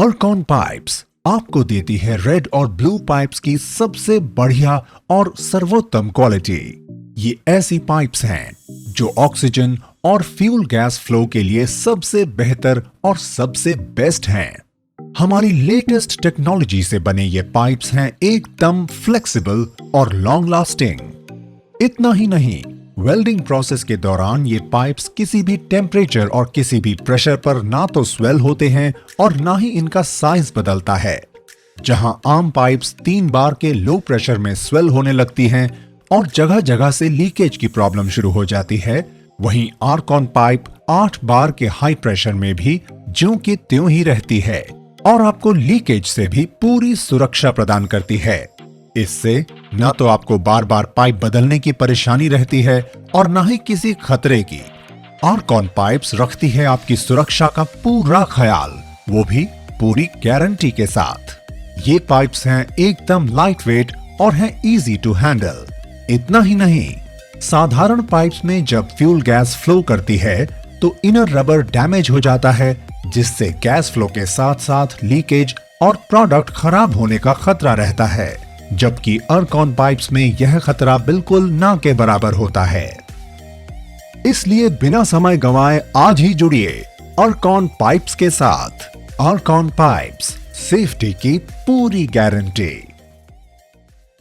Arcon pipes आपको देती है रेड और ब्लू पाइप्स की सबसे बढ़िया और सर्वोत्तम क्वालिटी। ये ऐसी पाइप्स हैं जो ऑक्सीजन और फ्यूल गैस फ्लो के लिए सबसे बेहतर और सबसे बेस्ट हैं। हमारी लेटेस्ट टेक्नोलॉजी से बने ये पाइप्स हैं एकदम फ्लेक्सिबल और लॉन्ग लास्टिंग। इतना ही नहीं, वेल्डिंग प्रोसेस के दौरान ये पाइप्स किसी भी टेम्परेचर और किसी भी प्रेशर पर ना तो स्वेल होते हैं और ना ही इनका साइज बदलता है। जहां आम पाइप्स 3 बार के लो प्रेशर में स्वेल होने लगती हैं और जगह जगह से लीकेज की प्रॉब्लम शुरू हो जाती है, वहीं आर्कॉन पाइप 8 बार के हाई प्रेशर में भी ज्यों की त्यों ही रहती है और आपको लीकेज से भी पूरी सुरक्षा प्रदान करती है। इससे न तो आपको बार बार पाइप बदलने की परेशानी रहती है और न ही किसी खतरे की। आर्कॉन पाइप्स रखती है आपकी सुरक्षा का पूरा ख्याल, वो भी पूरी गारंटी के साथ। ये पाइप्स हैं एकदम लाइट वेट और हैं इजी टू हैंडल। इतना ही नहीं, साधारण पाइप्स में जब फ्यूल गैस फ्लो करती है तो इनर रबर डैमेज हो जाता है, जिससे गैस फ्लो के साथ साथ लीकेज और प्रोडक्ट खराब होने का खतरा रहता है, जबकि आर्कॉन पाइप्स में यह खतरा बिल्कुल ना के बराबर होता है। इसलिए बिना समय गंवाए आज ही जुड़िए आर्कॉन पाइप्स के साथ। आर्कॉन पाइप्स, सेफ्टी की पूरी गारंटी।